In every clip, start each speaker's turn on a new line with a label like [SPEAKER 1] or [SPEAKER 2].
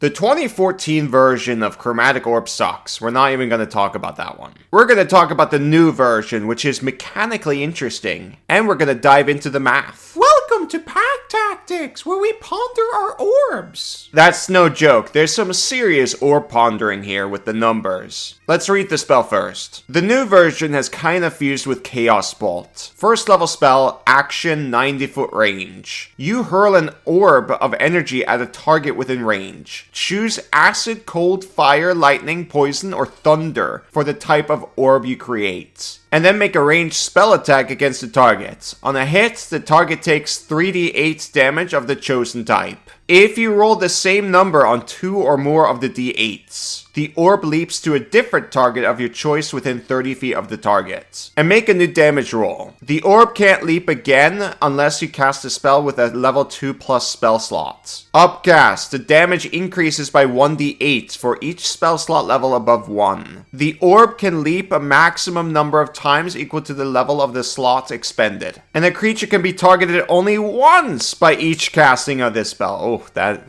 [SPEAKER 1] The 2014 version of Chromatic Orb sucks. We're not even going to talk about that one. We're going to talk about the new version, which is mechanically interesting, and we're going to dive into the math.
[SPEAKER 2] Welcome to Pack Tactics, where we ponder our orbs.
[SPEAKER 1] That's no joke. There's some serious orb pondering here with the numbers. Let's read the spell first. The new version has kind of fused with Chaos Bolt. First level spell, action, 90-foot range. You hurl an orb of energy at a target within range. Choose acid, cold, fire, lightning, poison, or thunder for the type of orb you create. And then make a ranged spell attack against the target. On a hit, the target takes 3d8 damage of the chosen type. If you roll the same number on 2 or more of the d8s, the orb leaps to a different target of your choice within 30 feet of the target. And make a new damage roll. The orb can't leap again unless you cast a spell with a level 2 plus spell slot. Upcast. The damage increases by 1d8 for each spell slot level above 1. The orb can leap a maximum number of times equal to the level of the slot expended. And a creature can be targeted only once by each casting of this spell. Oh, that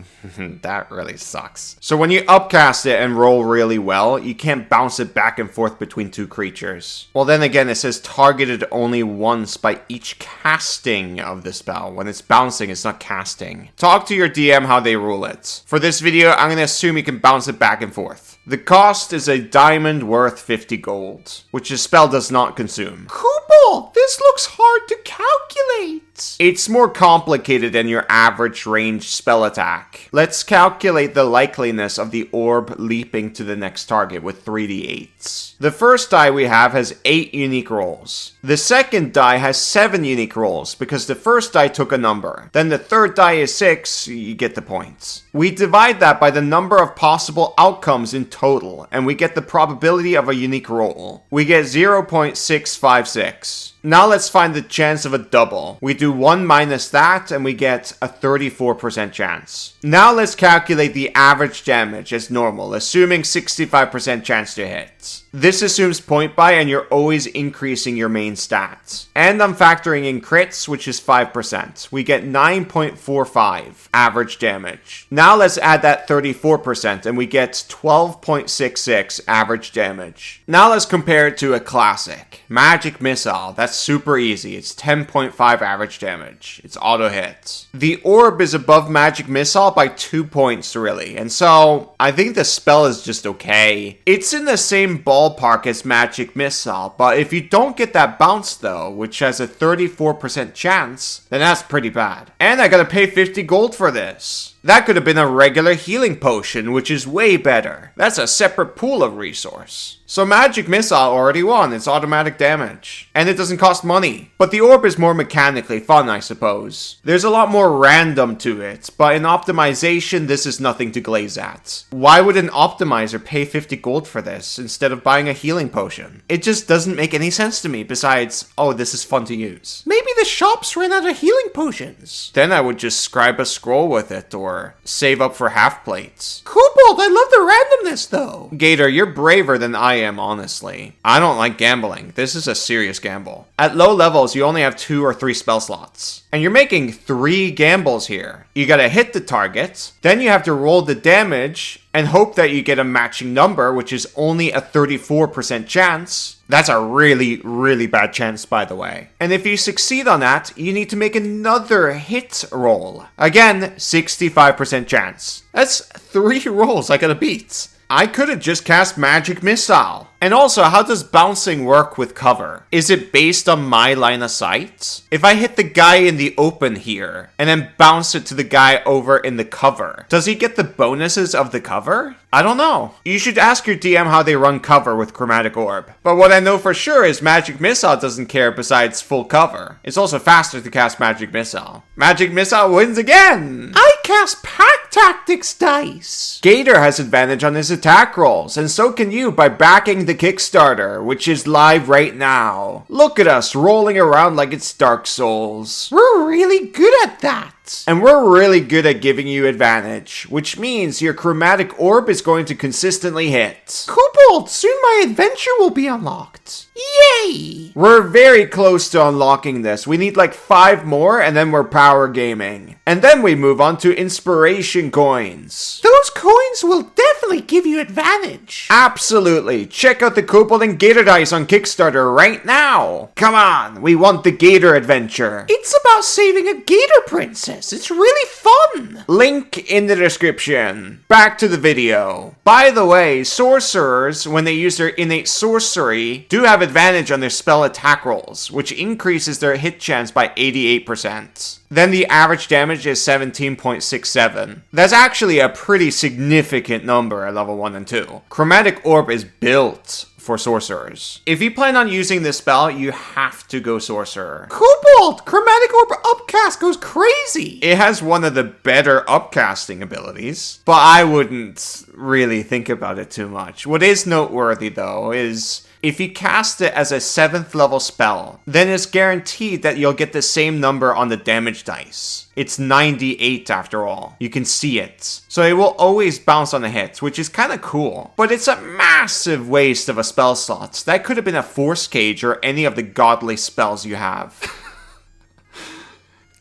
[SPEAKER 1] really sucks. So when you upcast it and roll really well, you can't bounce it back and forth between two creatures. Well, then again, it says targeted only once by each casting of the spell. When it's bouncing, it's not casting. Talk to your DM how they rule it. For this video, I'm going to assume you can bounce it back and forth. The cost is a diamond worth 50 gold, which the spell does not consume.
[SPEAKER 2] Cool, this looks hard to calculate.
[SPEAKER 1] It's more complicated than your average ranged spell attack. Let's calculate the likeliness of the orb leaping to the next target with 3d8s. The first die we have has 8 unique rolls. The second die has 7 unique rolls because the first die took a number. Then the third die is 6, you get the points. We divide that by the number of possible outcomes in total, and we get the probability of a unique roll. We get 0.656. Now let's find the chance of a double. We do 1 minus that, and we get a 34% chance. Now let's calculate the average damage as normal, assuming 65% chance to hit. This assumes point buy, and you're always increasing your main stats. And I'm factoring in crits, which is 5%. We get 9.45 average damage. Now let's add that 34%, and we get 12.66 average damage. Now let's compare it to a classic. Magic Missile. That's super easy. It's 10.5 average damage. It's auto hit. The orb is above Magic Missile by 2 points, really. And so, I think the spell is just okay. It's in the same ballpark as Magic Missile, but if you don't get that bounce though, which has a 34% chance, then that's pretty bad. And I gotta pay 50 gold for this. That could have been a regular healing potion, which is way better. That's a separate pool of resource. So Magic Missile already won, it's automatic damage. And it doesn't cost money. But the orb is more mechanically fun, I suppose. There's a lot more random to it, but in optimization, this is nothing to glaze at. Why would an optimizer pay 50 gold for this instead of buying a healing potion? It just doesn't make any sense to me, besides, oh, this is fun to use.
[SPEAKER 2] Maybe the shops ran out of healing potions.
[SPEAKER 1] Then I would just scribe a scroll with it, or save up for half plates.
[SPEAKER 2] Kobold, I love the randomness though.
[SPEAKER 1] Gator, you're braver than I am, honestly. I don't like gambling. This is a serious gamble. At low levels, you only have 2 or 3 spell slots. And you're making 3 gambles here. You gotta hit the target, then you have to roll the damage, and hope that you get a matching number, which is only a 34% chance. That's a really, really bad chance, by the way. And if you succeed on that, you need to make another hit roll. Again, 65% chance. That's 3 rolls I gotta beat. I could have just cast Magic Missile. And also, how does bouncing work with cover? Is it based on my line of sight? If I hit the guy in the open here, and then bounce it to the guy over in the cover, does he get the bonuses of the cover? I don't know. You should ask your DM how they run cover with Chromatic Orb. But what I know for sure is Magic Missile doesn't care besides full cover. It's also faster to cast Magic Missile. Magic Missile wins again!
[SPEAKER 2] I cast Pack Tactics dice!
[SPEAKER 1] Gator has advantage on his attack rolls, and so can you by backing the Kickstarter, which is live right now. Look at us rolling around like it's Dark Souls.
[SPEAKER 2] We're really good at that.
[SPEAKER 1] right. And we're really good at giving you advantage, which means your Chromatic Orb is going to consistently hit.
[SPEAKER 2] Kobold, soon my adventure will be unlocked. Yay!
[SPEAKER 1] We're very close to unlocking this. We need like 5 more and then we're power gaming. And then we move on to inspiration coins.
[SPEAKER 2] Those coins will definitely give you advantage.
[SPEAKER 1] Absolutely. Check out the Kobold and Gator dice on Kickstarter right now. Come on, we want the Gator adventure.
[SPEAKER 2] It's about saving a gator princess. It's really fun.
[SPEAKER 1] Link in the description. Back to the video. By the way, sorcerers, when they use their innate sorcery, do have advantage on their spell attack rolls, which increases their hit chance by 88%. Then the average damage is 17.67. That's actually a pretty significant number at level 1 and 2. Chromatic Orb is built for sorcerers. If you plan on using this spell, you have to go sorcerer.
[SPEAKER 2] Kobold! Chromatic Orb Upcast goes crazy!
[SPEAKER 1] It has one of the better upcasting abilities, but I wouldn't really think about it too much. What is noteworthy though is if you cast it as a 7th level spell, then it's guaranteed that you'll get the same number on the damage dice. It's 98 after all. You can see it. So it will always bounce on the hits, which is kind of cool. But it's a massive waste of a spell slot. That could have been a Force Cage or any of the godly spells you have.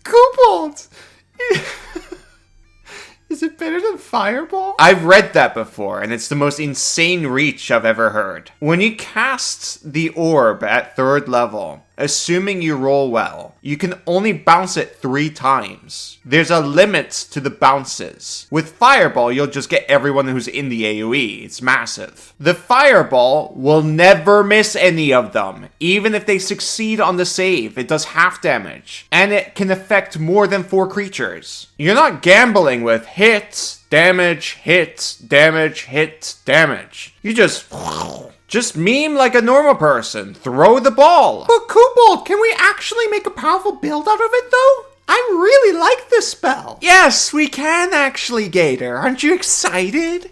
[SPEAKER 2] Kobold! Is it better than Fireball?
[SPEAKER 1] I've read that before, and it's the most insane reach I've ever heard. When you cast the orb at 3rd level, assuming you roll well, you can only bounce it 3 times. There's a limit to the bounces. With Fireball, you'll just get everyone who's in the AoE. It's massive. The Fireball will never miss any of them. Even if they succeed on the save, it does half damage. And it can affect more than 4 creatures. You're not gambling with hits, damage, hits, damage, hits, damage. You just meme like a normal person. Throw the ball.
[SPEAKER 2] But Kobold, can we actually make a powerful build out of it though? I really like this spell.
[SPEAKER 1] Yes, we can actually, Gator. Aren't you excited?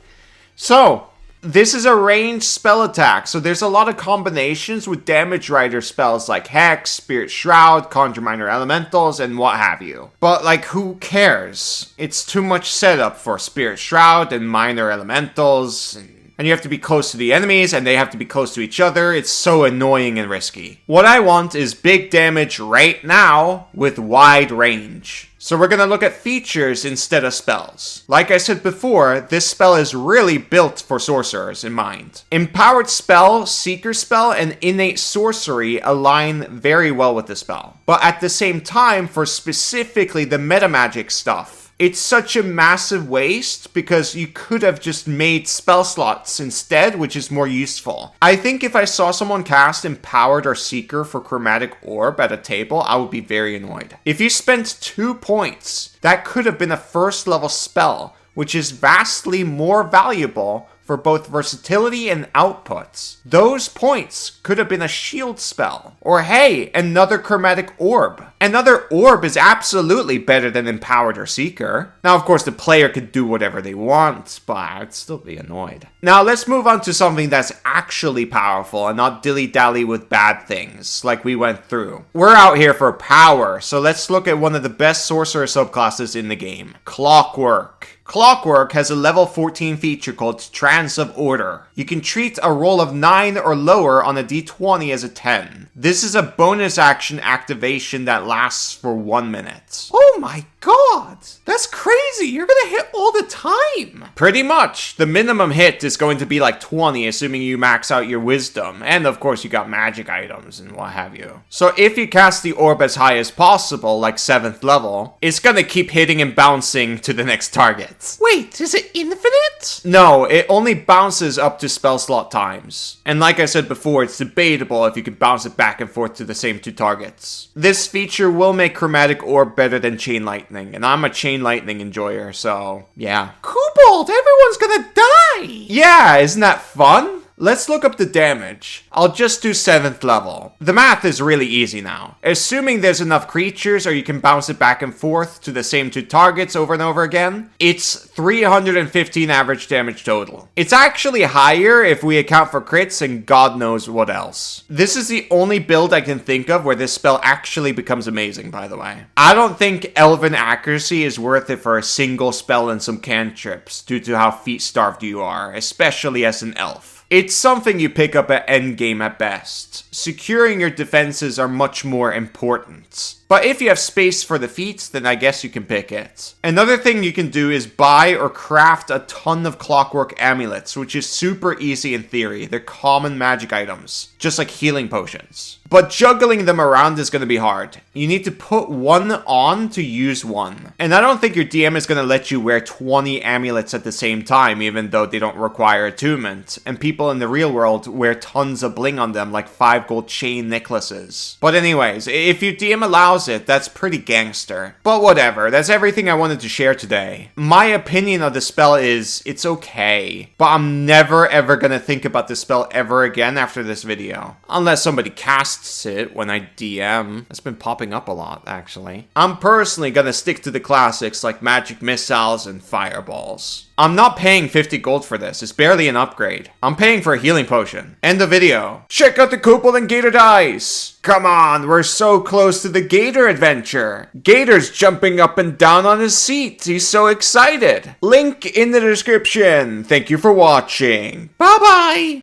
[SPEAKER 1] So, this is a ranged spell attack, so there's a lot of combinations with damage rider spells like Hex, Spirit Shroud, Conjure Minor Elementals, and what have you. But like, who cares? It's too much setup for Spirit Shroud and Minor Elementals, and you have to be close to the enemies, and they have to be close to each other. It's so annoying and risky. What I want is big damage right now with wide range. So we're gonna look at features instead of spells. Like I said before, this spell is really built for sorcerers in mind. Empowered Spell, Seeker Spell, and Innate Sorcery align very well with the spell. But at the same time, for specifically the meta magic stuff, it's such a massive waste because you could have just made spell slots instead, which is more useful. I think if I saw someone cast Empowered or Seeker for Chromatic Orb at a table, I would be very annoyed. If you spent 2 points, that could have been a 1st level spell, which is vastly more valuable for both versatility and outputs. Those points could have been a shield spell. Or hey, another Chromatic Orb. Another orb is absolutely better than Empowered or Seeker. Now, of course, the player could do whatever they want, but I'd still be annoyed. Now, let's move on to something that's actually powerful and not dilly-dally with bad things, like we went through. We're out here for power, so let's look at one of the best sorcerer subclasses in the game. Clockwork. Clockwork has a level 14 feature called Trance of Order. You can treat a roll of 9 or lower on a d20 as a 10. This is a bonus action activation that lasts for 1 minute.
[SPEAKER 2] Oh my god! That's crazy! You're gonna hit all the time!
[SPEAKER 1] Pretty much. The minimum hit is going to be like 20, assuming you max out your wisdom. And of course you got magic items and what have you. So if you cast the orb as high as possible, like 7th level, it's gonna keep hitting and bouncing to the next target.
[SPEAKER 2] Wait, is it infinite?
[SPEAKER 1] No, it only bounces up to spell slot times. And like I said before, it's debatable if you can bounce it back and forth to the same 2 targets. This feature will make Chromatic Orb better than Chain Lightning, and I'm a Chain Lightning enjoyer, so yeah.
[SPEAKER 2] Kobold, everyone's gonna die!
[SPEAKER 1] Yeah, isn't that fun? Let's look up the damage. I'll just do 7th level. The math is really easy now. Assuming there's enough creatures or you can bounce it back and forth to the same 2 targets over and over again, it's 315 average damage total. It's actually higher if we account for crits and God knows what else. This is the only build I can think of where this spell actually becomes amazing, by the way. I don't think Elven Accuracy is worth it for a single spell and some cantrips due to how feat starved you are, especially as an elf. It's something you pick up at endgame at best. Securing your defenses are much more important. But if you have space for the feats, then I guess you can pick it. Another thing you can do is buy or craft a ton of clockwork amulets, which is super easy in theory. They're common magic items, just like healing potions. But juggling them around is going to be hard. You need to put one on to use one. And I don't think your DM is going to let you wear 20 amulets at the same time, even though they don't require attunement. And people in the real world wear tons of bling on them, like 5 gold chain necklaces. But anyways, if your DM allows it, that's pretty gangster. But whatever, that's everything I wanted to share today. My opinion of the spell is, it's okay. But I'm never ever gonna think about this spell ever again after this video. Unless somebody casts it when I DM. It's been popping up a lot, actually. I'm personally gonna stick to the classics like magic missiles and fireballs. I'm not paying 50 gold for this. It's barely an upgrade. I'm paying for a healing potion. End the video. Check out the Kobold and Gator dice. Come on, we're so close to the Gator adventure. Gator's jumping up and down on his seat. He's so excited. Link in the description. Thank you for watching. Bye-bye.